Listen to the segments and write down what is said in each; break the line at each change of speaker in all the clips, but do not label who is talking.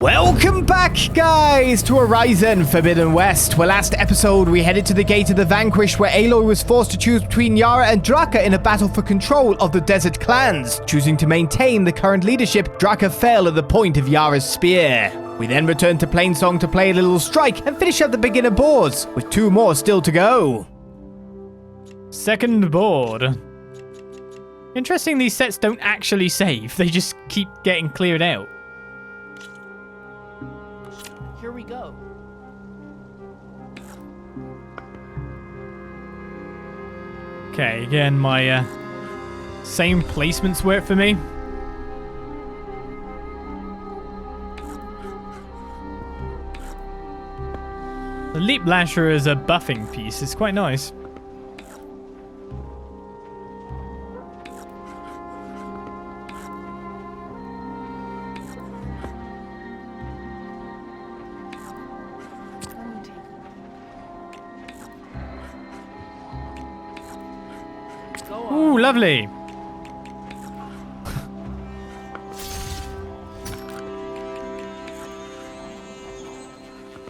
Welcome back, guys, to Horizon Forbidden West, where last episode we headed to the Gate of the Vanquished, where Aloy was forced to choose between Yara and Draka in a battle for control of the desert clans. Choosing to maintain the current leadership, Draka fell at the point of Yara's spear. We then returned to Plainsong to play a little strike and finish up the beginner boards, with 2 more still to go.
Second board. Interesting, these sets don't actually save, they just keep getting cleared out.
Here we go.
Okay, again, my same placements work for me. The Leap Lasher as a buffing piece is quite nice. Ooh, lovely.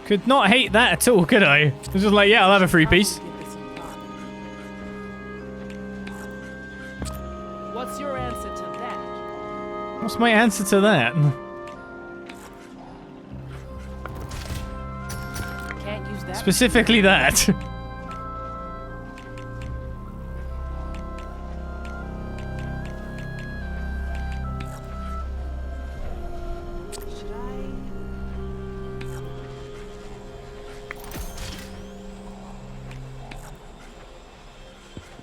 Could not hate that at all, could I? I was just like, yeah, I'll have a free piece.
What's your answer to that?
What's my answer to that?
Can't use that.
Specifically that.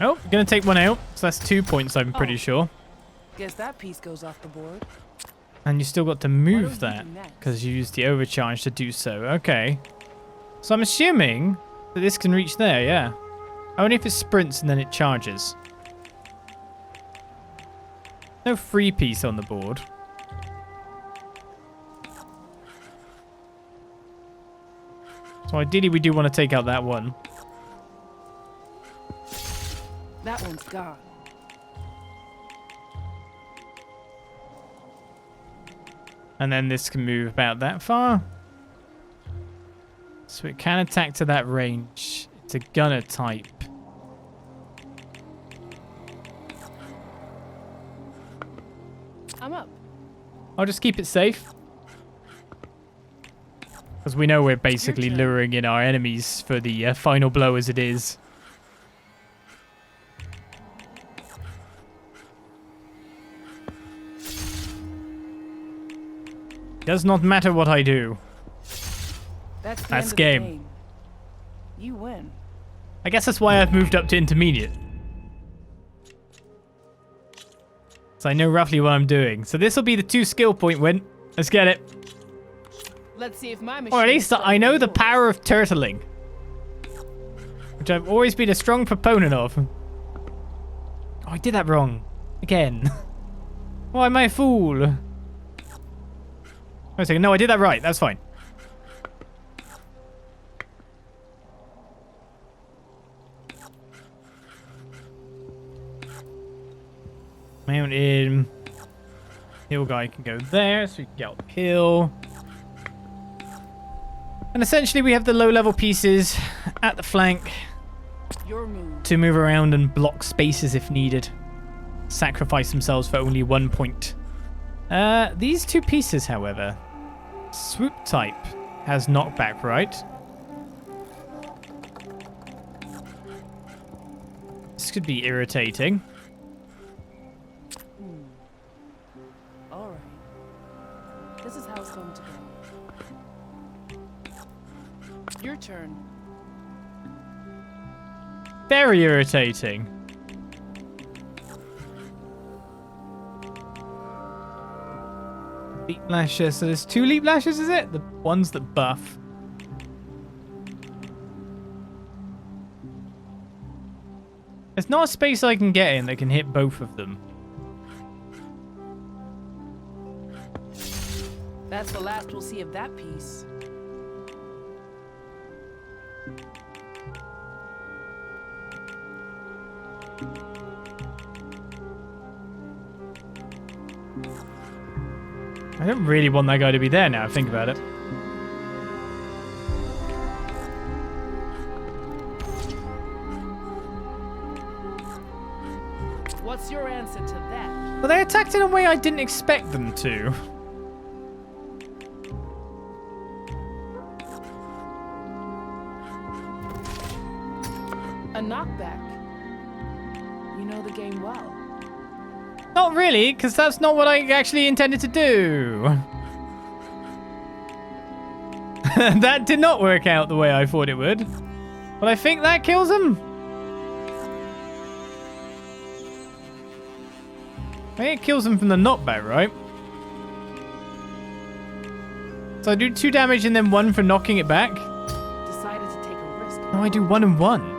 Oh, gonna take one out. So that's 2 points, I'm pretty sure.
Guess that piece goes off the board.
And you still got to move that because you used the overcharge to do so. Okay. So I'm assuming that this can reach there, yeah. Only if it sprints and then it charges. No free piece on the board. So ideally we do want to take out that one.
That one's gone.
And then this can move about that far. So it can attack to that range. It's a gunner type.
I'm up.
I'll just keep it safe. Because we know we're basically luring in our enemies for the final blow as it is. Does not matter what I do.
That's
game.
You win.
I guess that's why I've moved up to intermediate. So I know roughly what I'm doing. So this will be the 2 skill point win. Let's get it.
Let's see if my machine.
Or at least I know the power of turtling. Which I've always been a strong proponent of. Oh, I did that wrong. Again. Why am I a fool? Wait a second. No, I did that right. That's fine. Mount in. Hill guy can go there, so we can get up the hill. And essentially we have the low-level pieces at the flank to move around and block spaces if needed. Sacrifice themselves for only 1 point. These 2 pieces, however. Swoop type has knockback, right? This could be irritating.
Alright. This is how it's going to go. Your turn.
Very irritating. Leap lasher. So there's 2 leap lashes, is it? The ones that buff. There's not a space I can get in that can hit both of them.
That's the last we'll see of that piece.
I don't really want that guy to be there now, think about it.
What's your answer to that?
Well, they attacked in a way I didn't expect them to.
A knockback. You know the game well.
Not really, because that's not what I actually intended to do. That did not work out the way I thought it would. But I think that kills him. I think it kills him from the knockback, right? So I do 2 damage and then 1 for knocking it back.
Decided to take a risk.
No, I do 1 and 1.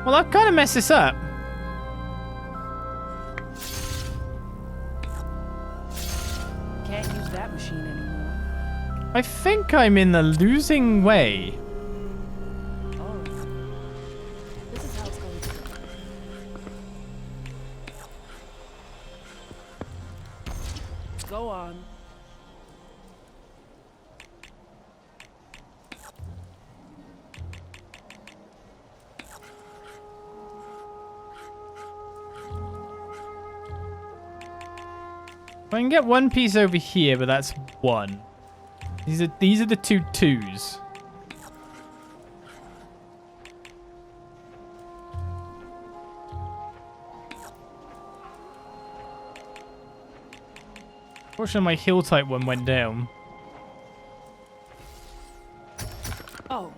Well, I've kind of messed this up.
Can't use that machine anymore.
I think I'm in the losing way.
Oh. This is how it's going to go. Go on.
I can get 1 piece over here, but that's 1. These are the 2 2s. Fortunately, my hill type one went down.
Oh.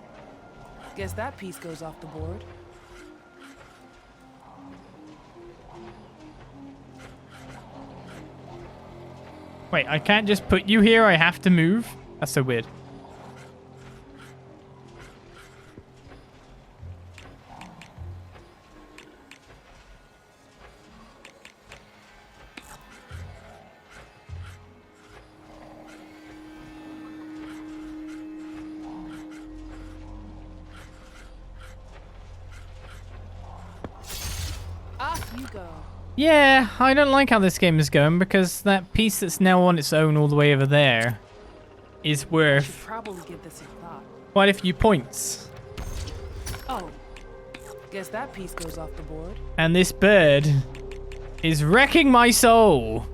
Guess that piece goes off the board.
Wait, I can't just put you here. I have to move. That's so weird.
Off you go.
Yeah, I don't like how this game is going because that piece that's now on its own all the way over there is
Should
worth
probably give this a thought.
quite a few points.
Oh. Guess that piece goes off the board.
And this bird is wrecking my soul.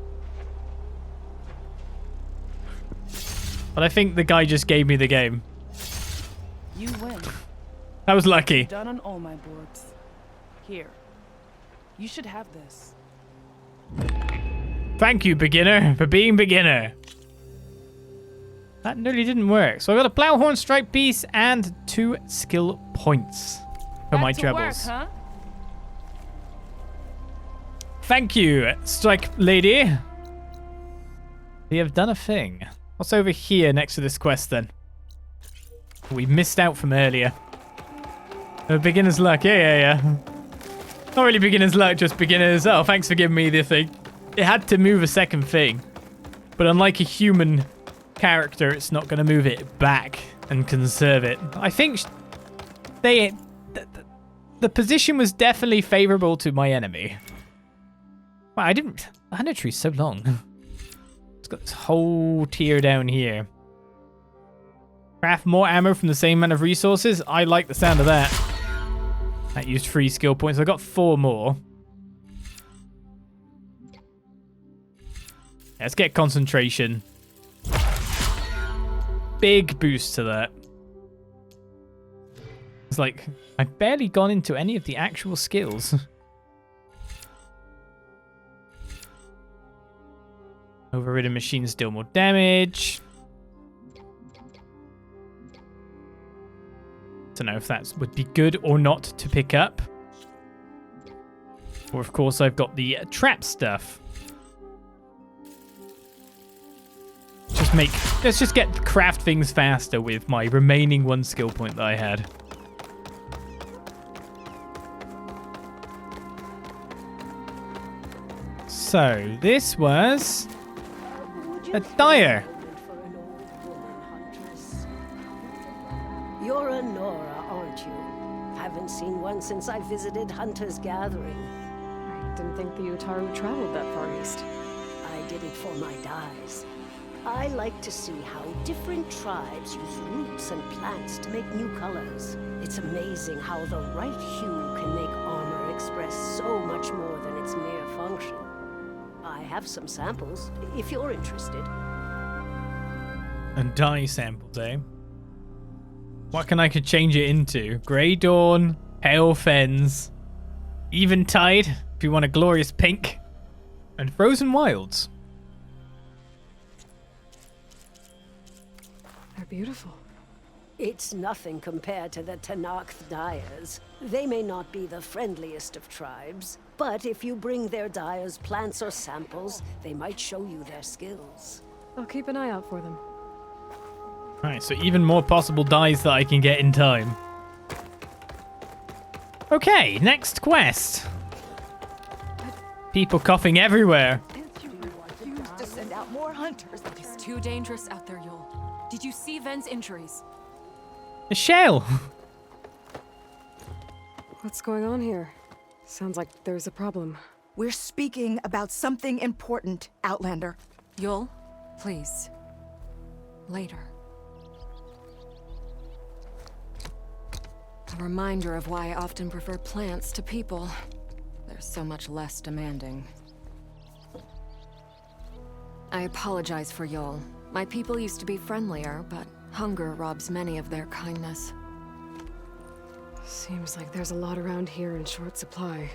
But I think the guy just gave me the game.
You win.
That was lucky.
Done on all my boards. Here. You should have this.
Thank you, beginner, for being beginner. That nearly didn't work. So I got a plowhorn strike piece and 2 skill points for my troubles.
Work, huh?
Thank you, strike lady. We have done a thing. What's over here next to this quest then? We missed out from earlier. Beginner's luck. Yeah. Not really beginner's luck, just beginner's. Oh, thanks for giving me the thing. It had to move a second thing. But unlike a human character, it's not going to move it back and conserve it. I think the position was definitely favorable to my enemy. Wow, I had no tree so long. It's got this whole tier down here. Craft more ammo from the same amount of resources. I like the sound of that. That used 3 skill points. I got 4 more. Let's get concentration. Big boost to that. It's like, I've barely gone into any of the actual skills. Overridden machines deal more damage. Don't know if that would be good or not to pick up. Or of course I've got the trap stuff. Let's just get craft things faster with my remaining 1 skill point that I had. So this was a dyer.
You're a Nora, aren't you? Haven't seen one since I visited Hunter's Gathering. didn't think the Utaru traveled that far east.
I did it for my dyes. I like to see how different tribes use roots and plants to make new colors. It's amazing how the right hue can make armor express so much more than its mere function. I have some samples, if you're interested.
And dye samples, eh? What could change it into? Grey Dawn, Pale Fens, Eventide, if you want a glorious pink, and Frozen Wilds.
They're beautiful.
It's nothing compared to the Tanakh dyers. They may not be the friendliest of tribes, but if you bring their dyers plants or samples, they might show you their skills.
I'll keep an eye out for them.
Alright, so even more possible dyes that I can get in time. Okay, next quest. People coughing everywhere.
Refuse to send out more hunters. It is too dangerous out there, Yul. Did you see Ven's injuries?
A shell.
What's going on here? Sounds like there's a problem.
We're speaking about something important, Outlander.
Yul, please. Later. A reminder of why I often prefer plants to people. They're so much less demanding. I apologize for Yul. My people used to be friendlier, but hunger robs many of their kindness.
Seems like there's a lot around here in short supply.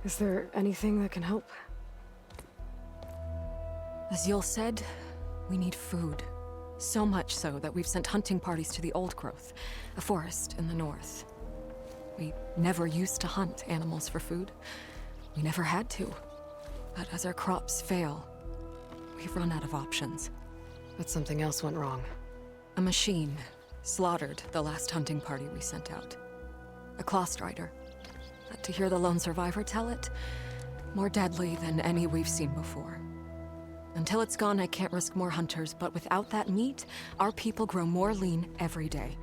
Is there anything that can help?
As Yul said, we need food. So much so that we've sent hunting parties to the Oldgrowth, a forest in the north. We never used to hunt animals for food. We never had to. But as our crops fail, we've run out of options.
But something else went wrong.
A machine slaughtered the last hunting party we sent out. A claw strider. But to hear the lone survivor tell it, more deadly than any we've seen before. Until it's gone, I can't risk more hunters, but without that meat, our people grow more lean every day.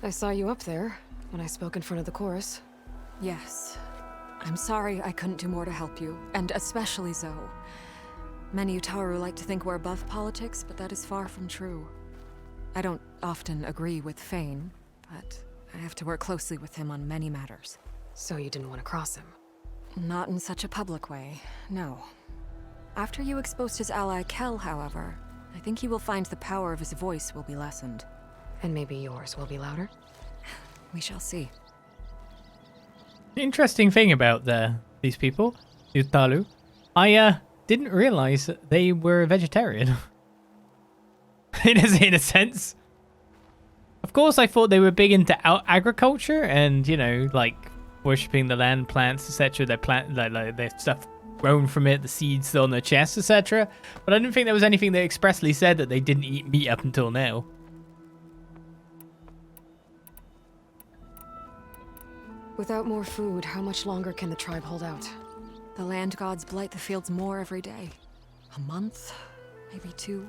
I saw you up there when I spoke in front of the chorus.
Yes. I'm sorry I couldn't do more to help you, and especially Zoe. Many Utaru like to think we're above politics, but that is far from true. I don't often agree with Fane, but I have to work closely with him on many matters.
So you didn't want to cross him?
Not in such a public way, no. After you exposed his ally Kel, however, I think he will find the power of his voice will be lessened.
And maybe yours will be louder?
We shall see.
The interesting thing about these people, Utaru, I didn't realize that they were vegetarian. in a sense. Of course, I thought they were big into agriculture and, you know, like worshipping the land, plants, etc. Their plant, like their stuff grown from it, the seeds on their chests, etc. But I didn't think there was anything that expressly said that they didn't eat meat up until now.
Without more food, how much longer can the tribe hold out?
The land gods blight the fields more every day. A month, maybe 2.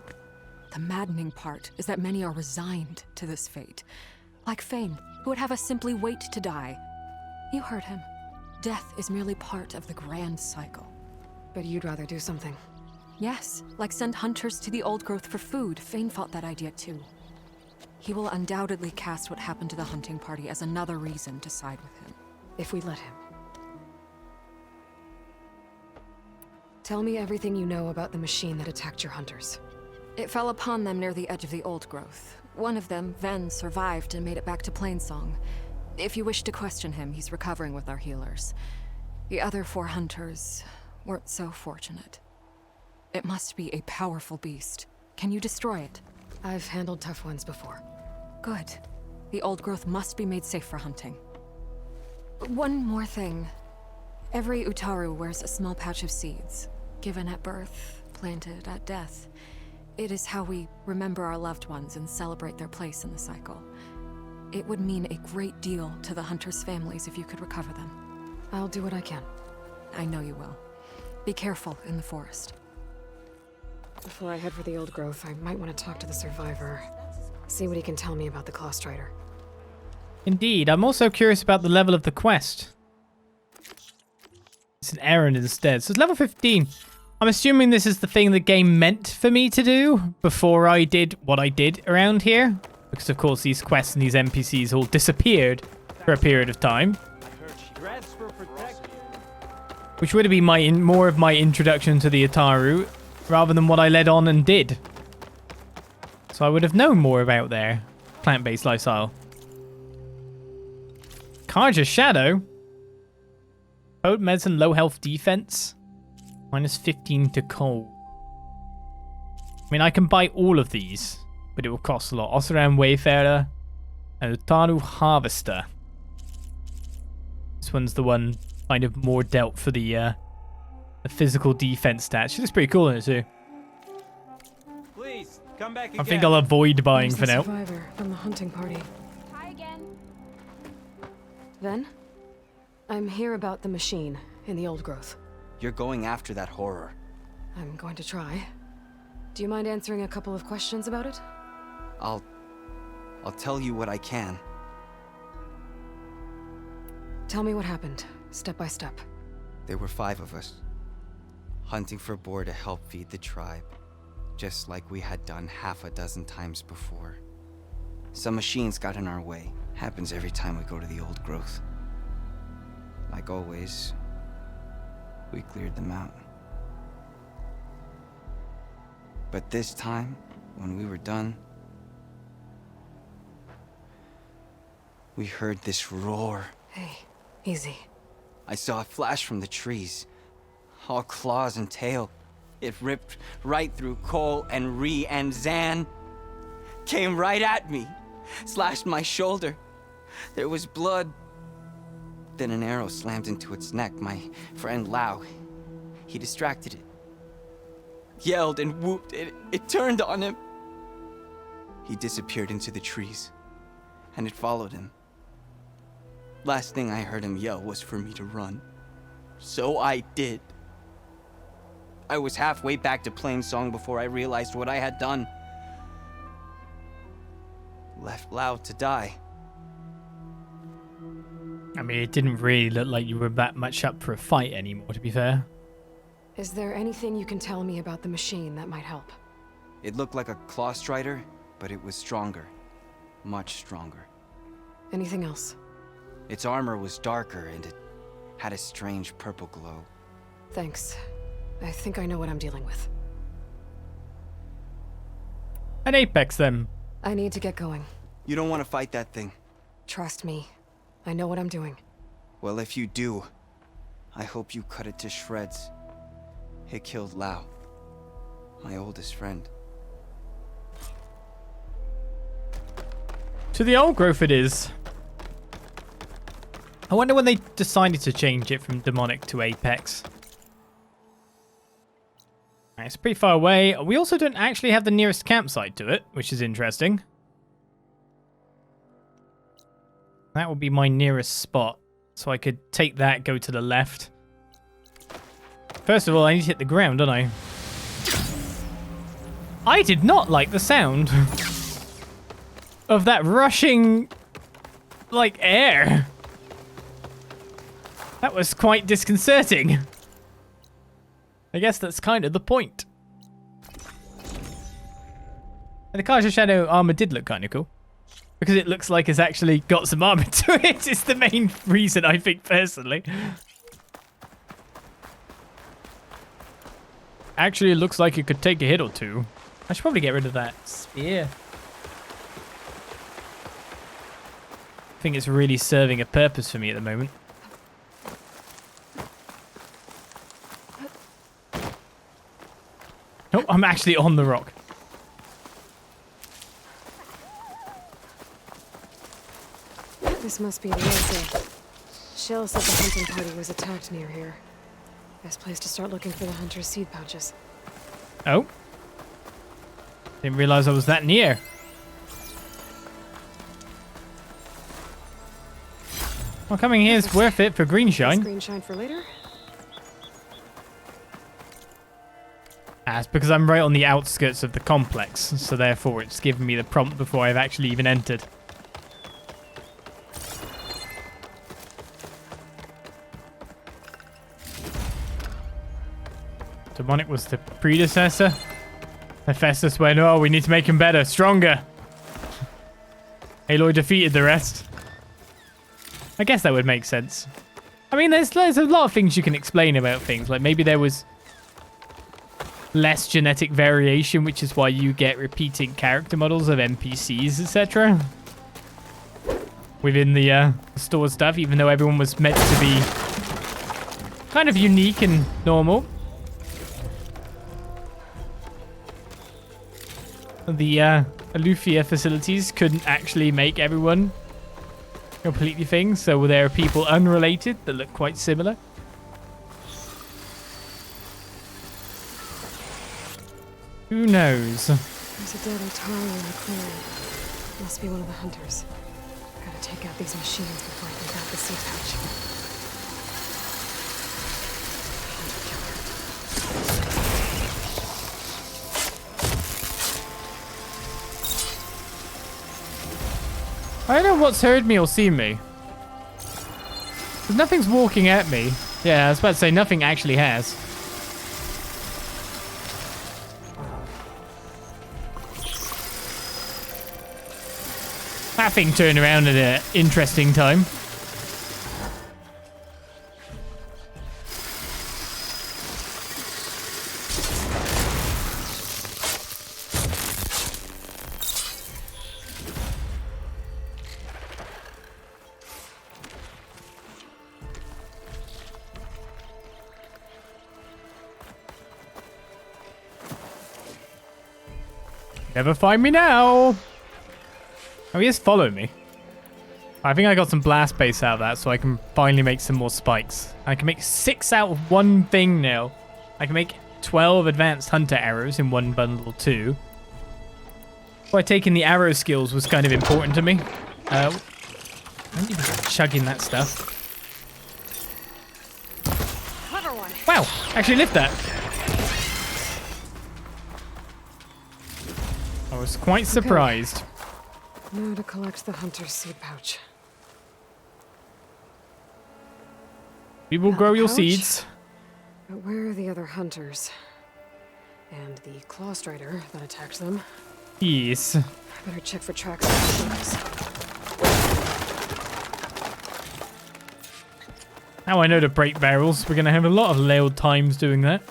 The maddening part is that many are resigned to this fate. Like Fane, who would have us simply wait to die. You heard him. Death is merely part of the grand cycle.
But you'd rather do something.
Yes, like send hunters to the Oldgrowth for food. Fane fought that idea too. He will undoubtedly cast what happened to the hunting party as another reason to side with him.
If we let him. Tell me everything you know about the machine that attacked your hunters.
It fell upon them near the edge of the Oldgrowth. One of them, Ven, survived and made it back to Plainsong. If you wish to question him, he's recovering with our healers. The other 4 hunters weren't so fortunate. It must be a powerful beast. Can you destroy it?
I've handled tough ones before.
Good. The Oldgrowth must be made safe for hunting. One more thing. Every Utaru wears a small pouch of seeds, given at birth, planted at death. It is how we remember our loved ones and celebrate their place in the cycle. It would mean a great deal to the hunters' families if you could recover them.
I'll do what I can.
I know you will. Be careful in the forest.
Before I head for the Oldgrowth, I might want to talk to the survivor. See what he can tell me about the Claw Strider.
Indeed. I'm also curious about the level of the quest. It's an errand instead. So it's level 15. I'm assuming this is the thing the game meant for me to do before I did what I did around here. Because, of course, these quests and these NPCs all disappeared for a period of time. Which would have been more of my introduction to the Utaru rather than what I led on and did. So I would have known more about their plant-based lifestyle. Karja's Shadow. Potent medicine, low health defense. Minus 15 to cold. I mean, I can buy all of these, but it will cost a lot. Oseram Wayfarer and Utaru Harvester. This one's the one kind of more dealt for the physical defense stats. She looks pretty cool in it too.
Please come back again.
I think I'll avoid buying for now.
Survivor from the hunting party.
Hi again.
Ven, I'm here about the machine in the Oldgrowth.
You're going after that horror.
I'm going to try. Do you mind answering a couple of questions about it?
I'll tell you what I can.
Tell me what happened, step by step.
There were 5 of us, hunting for boar to help feed the tribe, just like we had done half a dozen times before. Some machines got in our way. Happens every time we go to the Oldgrowth. Like always, we cleared them out. But this time, when we were done, we heard this roar.
Hey, easy.
I saw a flash from the trees, all claws and tail. It ripped right through Cole and Ree, and Zan came right at me, slashed my shoulder. There was blood. Then an arrow slammed into its neck. My friend Lau, he distracted it. Yelled and whooped. It turned on him. He disappeared into the trees, and it followed him. Last thing I heard him yell was for me to run. So I did. I was halfway back to Plainsong before I realized what I had done. Left Lau to die.
I mean, it didn't really look like you were that much up for a fight anymore, to be fair.
Is there anything you can tell me about the machine that might help?
It looked like a claw strider, but it was stronger. Much stronger.
Anything else?
Its armor was darker and it had a strange purple glow.
Thanks. I think I know what I'm dealing with.
An Apex, then.
I need to get going.
You don't want to fight that thing.
Trust me. I know what I'm doing.
Well, if you do, I hope you cut it to shreds. It killed Lau, my oldest friend.
To the Oldgrowth it is. I wonder when they decided to change it from demonic to Apex. Right, it's pretty far away. We also don't actually have the nearest campsite to it, which is interesting. That would be my nearest spot. So I could take that, go to the left. First of all, I need to hit the ground, don't I? I did not like the sound of that rushing, like, air. That was quite disconcerting. I guess that's kind of the point. And the Karja Shadow armor did look kind of cool. Because it looks like it's actually got some armor to it. It's the main reason, I think, personally. Actually, it looks like it could take a hit or two. I should probably get rid of that spear. I think it's really serving a purpose for me at the moment. Oh, I'm actually on the rock.
This must be the answer. Shell said the hunting party was attacked near here. Best place to start looking for the hunter's seed pouches.
Oh. Didn't realize I was that near. Well, coming here is worth it for green shine.
Green shine for later?
It's because I'm right on the outskirts of the complex, so therefore it's given me the prompt before I've actually even entered. Demonic was the predecessor. Hephaestus went, oh, we need to make him better, stronger. Aloy defeated the rest. I guess that would make sense. I mean, there's a lot of things you can explain about things. Like maybe there was less genetic variation, which is why you get repeating character models of NPCs, etc. Within the store stuff, even though everyone was meant to be kind of unique and normal. The Alufia facilities couldn't actually make everyone completely things, so there are people unrelated that look quite similar. Who knows?
There's a dead Utaru in the clearing. Must be one of the hunters. Gotta take out these machines before I can grab the seed pouch.
I don't know what's heard me or seen me. 'Cause nothing's walking at me. Yeah, I was about to say nothing actually has. That thing turned around at an interesting time. Never find me now. Oh, he is following me. I think I got some blast base out of that, so I can finally make some more spikes. I can make 6 out of one thing now. I can make 12 advanced hunter arrows in one bundle too. By taking the arrow skills was kind of important to me. I need to be chugging that stuff.
Clever one.
Wow, actually lived that. I was quite surprised.
Now to collect the hunter's seed pouch.
We will grow your
pouch?
seeds.
But where are the other hunters? And the claw strider that attacked them?
Yes.
I better check for tracks of machines.
Now I know to break barrels. We're going to have a lot of loud times doing that.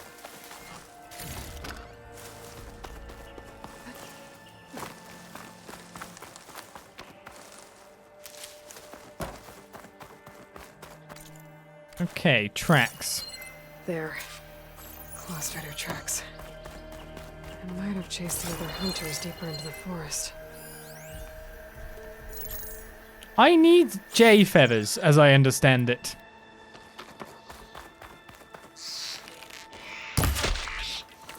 Okay, tracks.
There. Claw strider tracks. I might have chased the other hunters deeper into the forest.
I need jay feathers, as I understand it.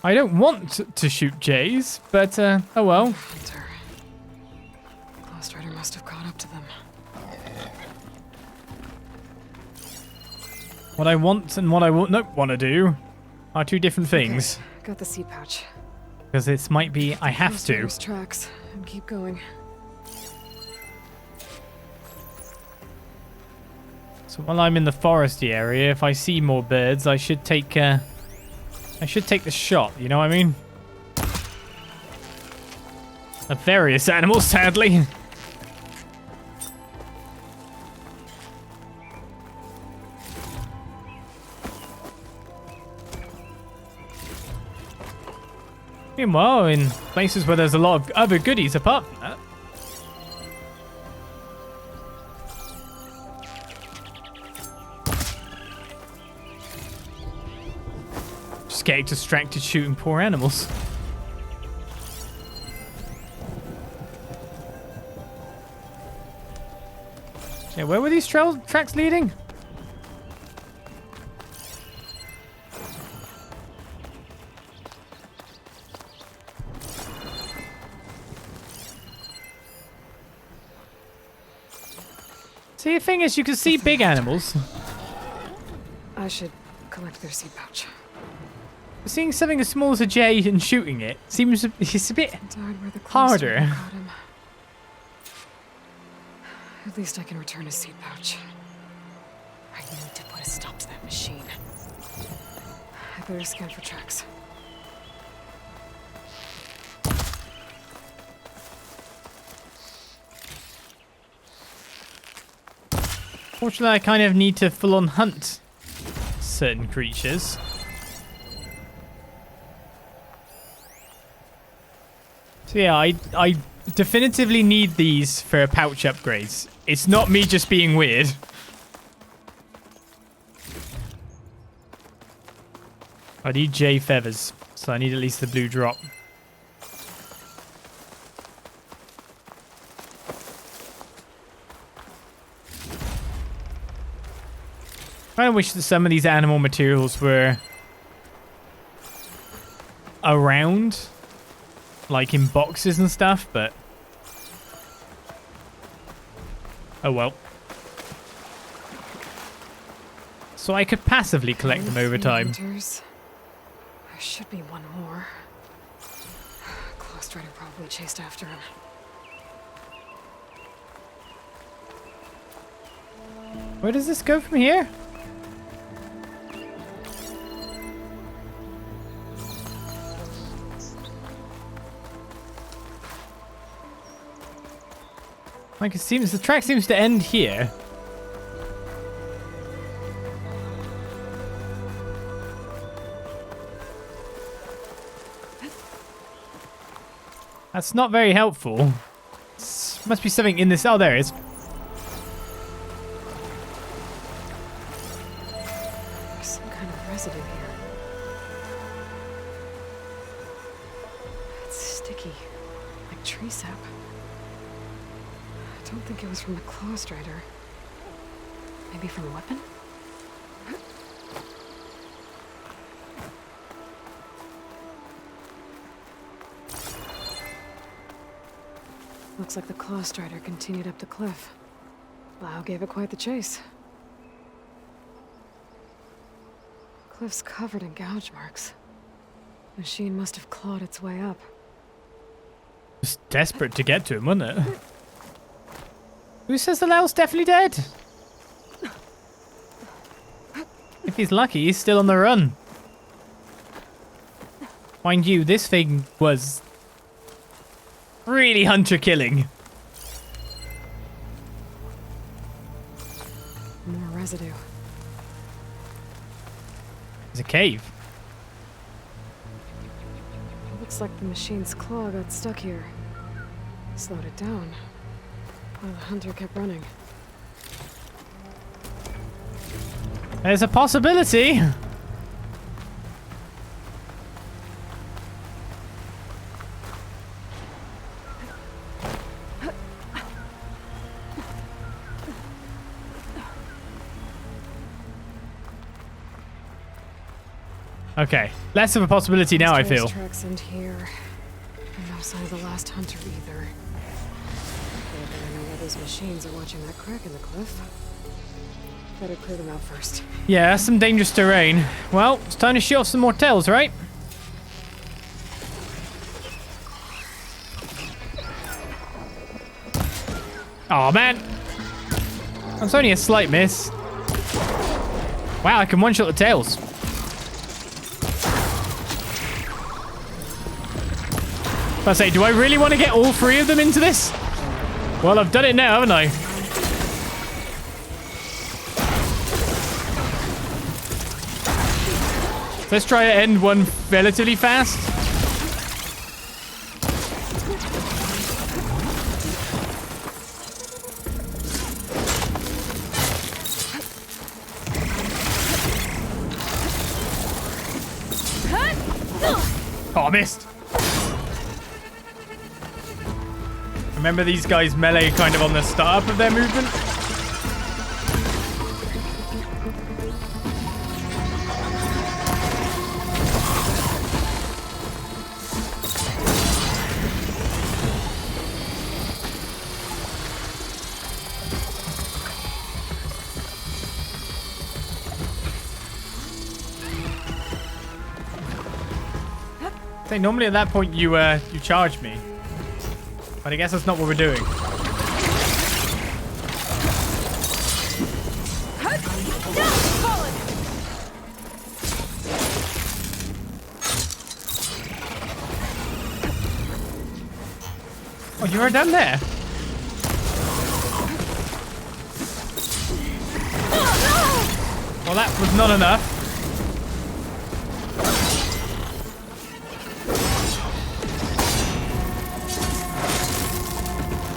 I don't want to shoot jays, but oh well.
Hunter. Claw strider must have caught up to them.
What I want and what I don't want to do are two different things.
Okay, got the seed pouch.
Because this might be I have to.
There's tracks and keep going.
So while I'm in the foresty area, if I see more birds, I should take the shot. You know what I mean? Of various animals, sadly. Meanwhile, in places where there's a lot of other goodies apart from that. Just getting distracted shooting poor animals. Yeah, where were these tracks leading? See, the thing is, you can see big animals.
I should collect their seed pouch.
Seeing something as small as a jay and shooting it seems it's a bit
Died where the claw
harder.
strider caught him. At least I can return his seed pouch. I need to put a stop to that machine. I Clear scan for tracks.
Fortunately, I kind of need to full-on hunt certain creatures. So yeah, I definitively need these for pouch upgrades. It's not me just being weird. I need J feathers, so I need at least the blue drop. I kind of wish that some of these animal materials were around, like in boxes and stuff, but oh well. So I could passively collect them over time.
Hunters. There should be one more. Strider probably chased after him.
Where does this go from here? Like it seems, the track seems to end here. That's not very helpful. Must be something in this. Oh, there it is.
There's some kind of residue here. It's sticky, like tree sap. I don't think it was from the claw strider. Maybe from a weapon? Looks like the claw strider continued up the cliff. Lau gave it quite the chase. Cliff's covered in gouge marks. Machine must have clawed its way up.
It's desperate to get to him, wasn't it? Who says the Lau's definitely dead? If he's lucky, he's still on the run. Mind you, this thing was really hunter killing.
More residue.
There's a cave.
Looks like the machine's claw got stuck here. Slowed it down. While the hunter kept running.
There's a possibility. Okay, less of a possibility now, I feel.
Tracks end here. And no sign of the last hunter either. I better know where those machines are watching that crack in the cliff. Better clear them out first.
Yeah, that's some dangerous terrain. Well, it's time to shoot off some more tails, right? Oh man, that's only a slight miss. Wow, I can one-shot the tails. I say, do I really want to get all three of them into this? Well, I've done it now, haven't I? Let's try to end one relatively fast. Oh, I missed. Remember these guys melee kind of on the start of their movement? I think normally at that point you charge me. But I guess that's not what we're doing. Oh, you are down there? Well, that was not enough.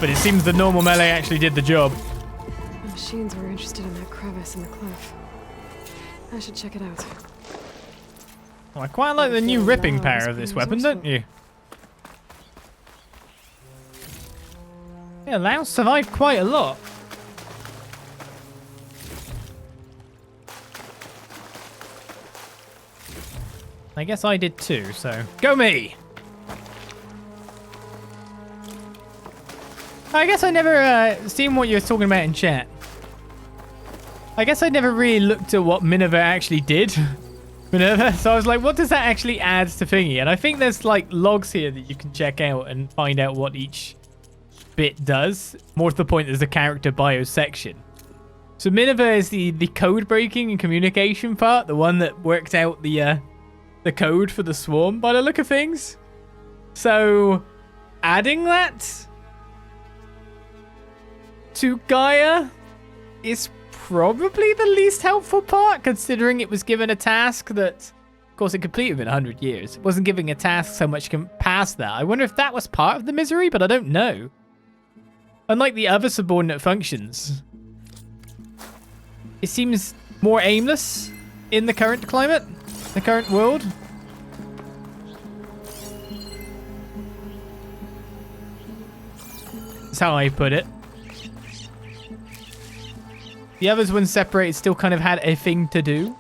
But it seems the normal melee actually did the job.
The machines were interested in that crevice in the cliff. I should check it out.
Oh, I quite like the new ripping power of this weapon, don't you? Yeah, Lao survived quite a lot. I guess I did too, so go me! I guess I never seen what you were talking about in chat. I guess I never really looked at what Minerva actually did. Minerva, so I was like, what does that actually add to thingy? And I think there's like logs here that you can check out and find out what each bit does. More to the point, there's a character bio section. So Minerva is the code breaking and communication part, the one that worked out the code for the swarm by the look of things. So adding that to Gaia is probably the least helpful part, considering it was given a task that, of course, it completed in 100 years. It wasn't giving a task so much past that. I wonder if that was part of the misery, but I don't know. Unlike the other subordinate functions, it seems more aimless in the current climate, the current world. That's how I put it. The others, when separated, still kind of had a thing to do.